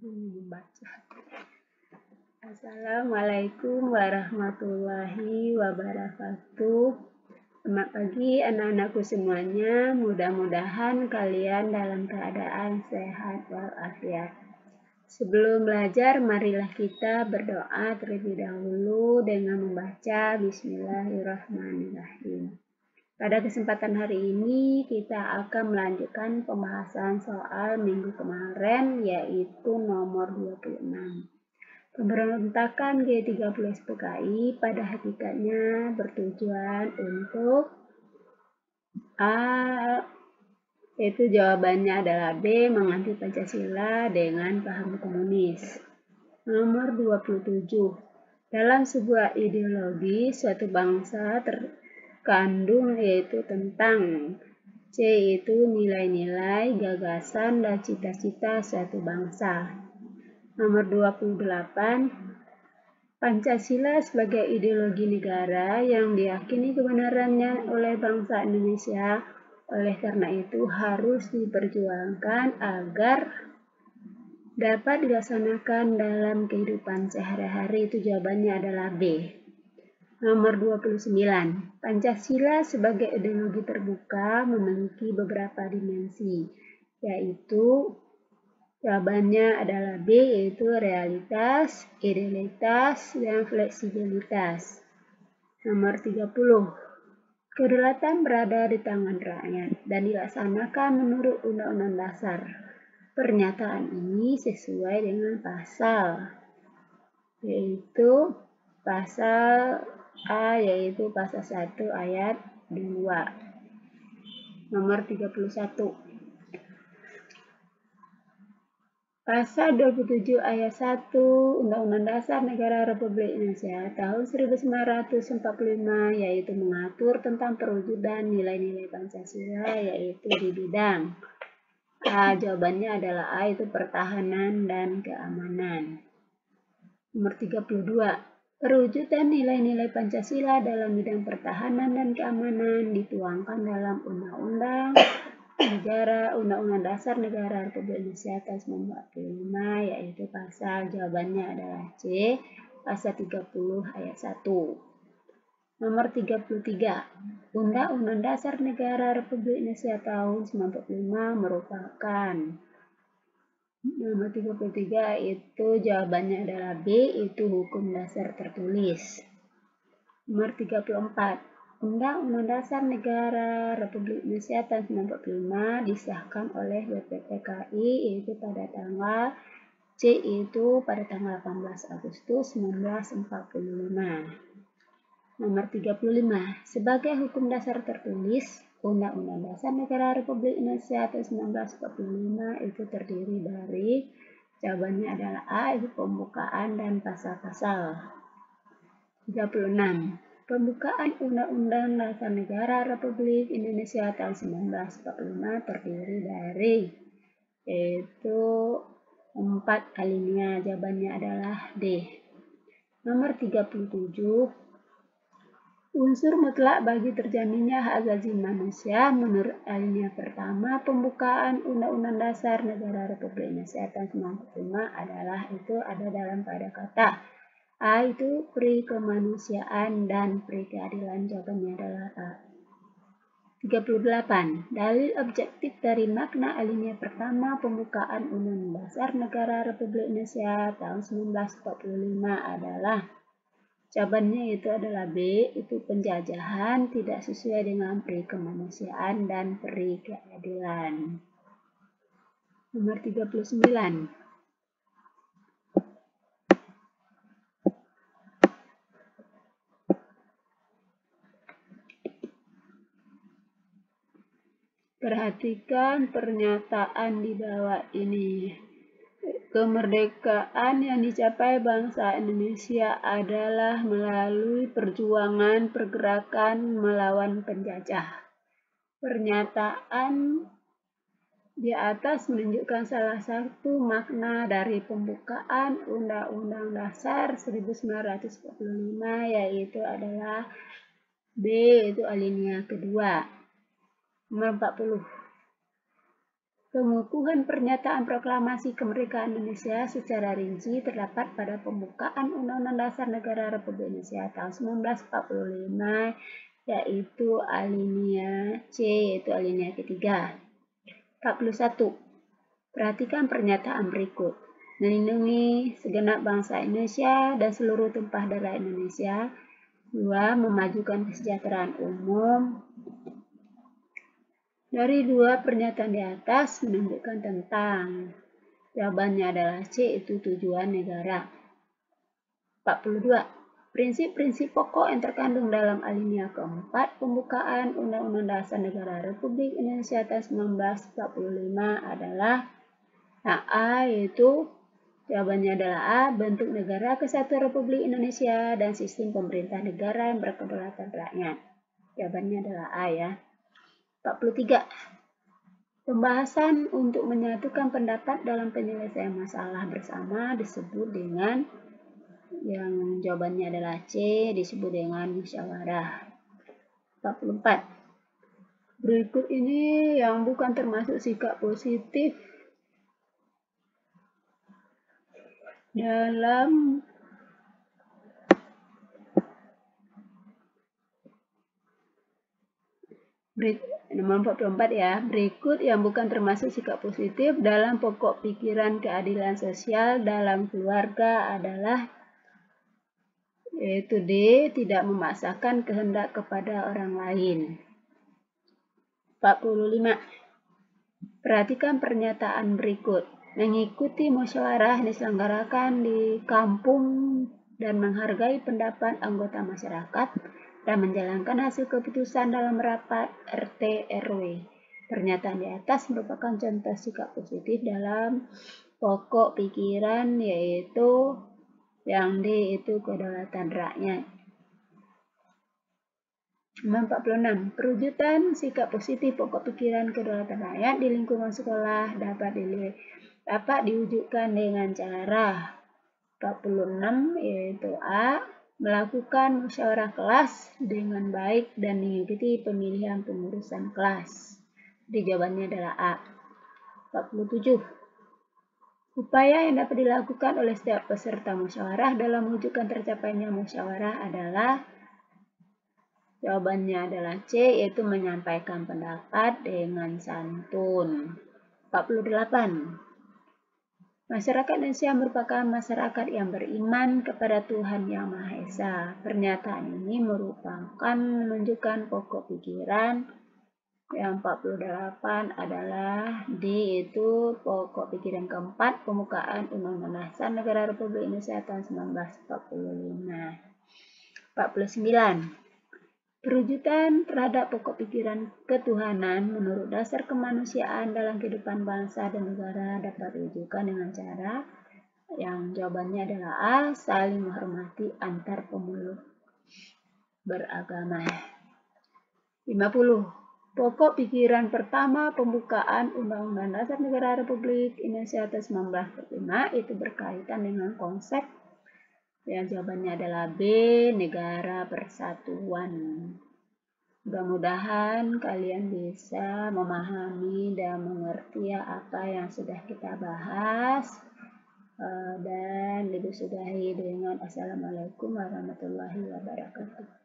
Membaca. Assalamualaikum warahmatullahi wabarakatuh. Selamat pagi anak-anakku semuanya. Mudah-mudahan kalian dalam keadaan sehat walafiat. Sebelum belajar, marilah kita berdoa terlebih dahulu dengan membaca Bismillahirrahmanirrahim. Pada kesempatan hari ini kita akan melanjutkan pembahasan soal minggu kemarin, yaitu nomor 26. Pemberontakan G30 SPKI pada hakikatnya bertujuan untuk yaitu jawabannya adalah B, menganti Pancasila dengan paham komunis. Nomor 27. Dalam sebuah ideologi suatu bangsa terkandung yaitu tentang C, itu nilai-nilai, gagasan, dan cita-cita suatu bangsa. Nomor 28. Pancasila sebagai ideologi negara yang diyakini kebenarannya oleh bangsa Indonesia. Oleh karena itu harus diperjuangkan agar dapat dilaksanakan dalam kehidupan sehari-hari. Itu jawabannya adalah B. Nomor 29. Pancasila sebagai ideologi terbuka memiliki beberapa dimensi, yaitu jawabannya adalah B, yaitu realitas, idealitas, dan fleksibilitas. Nomor 30. Kedaulatan berada di tangan rakyat dan dilaksanakan menurut Undang-Undang Dasar. Pernyataan ini sesuai dengan pasal, yaitu pasal A, yaitu pasal 1 ayat 2. Nomor 31. Pasal 27 ayat 1 Undang-Undang Dasar Negara Republik Indonesia tahun 1945 yaitu mengatur tentang perwujudan nilai-nilai Pancasila, yaitu di bidang A. Jawabannya adalah A, itu pertahanan dan keamanan. Nomor 32. Perwujudan nilai-nilai Pancasila dalam bidang pertahanan dan keamanan dituangkan dalam Undang-Undang Dasar Negara Republik Indonesia tahun 1945, yaitu pasal, jawabannya adalah C, pasal 30 ayat 1. Nomor 33. Undang-Undang Dasar Negara Republik Indonesia tahun 1945 merupakan. Nomor 33 itu jawabannya adalah B, itu hukum dasar tertulis. Nomor 34. Undang-Undang Dasar Negara Republik Indonesia tahun 1945 disahkan oleh BPPKI yaitu pada tanggal C, itu pada tanggal 18 Agustus 1945. Nomor 35. Sebagai hukum dasar tertulis, Undang-Undang Dasar Negara Republik Indonesia tahun 1945 itu terdiri dari, jawabannya adalah A, itu pembukaan dan pasal-pasal. 36. Pembukaan Undang-Undang Dasar Negara Republik Indonesia tahun 1945 terdiri dari, yaitu 4 alinea, jawabannya adalah D. Nomor 37. Unsur mutlak bagi terjaminnya hak asasi manusia menurut alinea pertama pembukaan Undang-Undang Dasar Negara Republik Indonesia tahun 1945 adalah, itu ada dalam pada kata A, itu pri kemanusiaan dan pri keadilan, jawabannya adalah A. 38. Dalil objektif dari makna alinea pertama pembukaan Undang-Undang Dasar Negara Republik Indonesia tahun 1945 adalah, jawabannya itu adalah B, itu penjajahan tidak sesuai dengan pri kemanusiaan dan pri keadilan. Nomor 39. Perhatikan pernyataan di bawah ini. Kemerdekaan yang dicapai bangsa Indonesia adalah melalui perjuangan pergerakan melawan penjajah. Pernyataan di atas menunjukkan salah satu makna dari pembukaan Undang-Undang Dasar 1945, yaitu adalah B, itu alinea kedua. Nomor 40. Pengukuhan pernyataan proklamasi kemerdekaan Indonesia secara rinci terdapat pada pembukaan Undang-Undang Dasar Negara Republik Indonesia tahun 1945, yaitu alinea C, yaitu alinea ketiga. 41. Perhatikan pernyataan berikut. Melindungi segenap bangsa Indonesia dan seluruh tumpah darah Indonesia. 2. Memajukan kesejahteraan umum. Dari dua pernyataan di atas menunjukkan tentang. Jawabannya adalah C, itu tujuan negara. 42. Prinsip-prinsip pokok yang terkandung dalam alinea keempat pembukaan Undang-Undang Dasar Negara Republik Indonesia tahun 1945 adalah A, yaitu jawabannya adalah A, bentuk negara kesatuan Republik Indonesia dan sistem pemerintah negara yang berkedaulatan rakyat. Jawabannya adalah A ya. 43. Pembahasan untuk menyatukan pendapat dalam penyelesaian masalah bersama disebut dengan, yang jawabannya adalah C, disebut dengan musyawarah. 44. Berikut ini yang bukan termasuk sikap positif dalam nomor 44 ya. Berikut yang bukan termasuk sikap positif dalam pokok pikiran keadilan sosial dalam keluarga adalah, yaitu D, tidak memaksakan kehendak kepada orang lain. 45. Perhatikan pernyataan berikut. Mengikuti musyawarah diselenggarakan di kampung dan menghargai pendapat anggota masyarakat dan menjalankan hasil keputusan dalam rapat RT RW. Pernyataan di atas merupakan contoh sikap positif dalam pokok pikiran, yaitu yang D, itu kedaulatan rakyat. 46. Perwujudan sikap positif pokok pikiran kedaulatan rakyat di lingkungan sekolah dapat diwujudkan dengan cara 46, yaitu A, melakukan musyawarah kelas dengan baik dan mengikuti pemilihan pengurusan kelas. Jadi jawabannya adalah A. 47. Upaya yang dapat dilakukan oleh setiap peserta musyawarah dalam mewujudkan tercapainya musyawarah adalah, jawabannya adalah C, yaitu menyampaikan pendapat dengan santun. 48. Masyarakat Indonesia merupakan masyarakat yang beriman kepada Tuhan Yang Maha Esa. Pernyataan ini merupakan menunjukkan pokok pikiran. Yang 48 adalah D, yaitu pokok pikiran keempat pembukaan Undang-Undang Dasar Negara Republik Indonesia tahun 1945. 49. Perwujudan terhadap pokok pikiran ketuhanan menurut dasar kemanusiaan dalam kehidupan bangsa dan negara dapat diwujudkan dengan cara, yang jawabannya adalah A, saling menghormati antar pemeluk beragama. 50. Pokok pikiran pertama pembukaan Undang-Undang Dasar Negara Republik Indonesia tahun 1945 itu berkaitan dengan konsep, yang jawabannya adalah B, negara persatuan. Mudah-mudahan kalian bisa memahami dan mengerti apa yang sudah kita bahas. Dan disudahi dengan Assalamualaikum warahmatullahi wabarakatuh.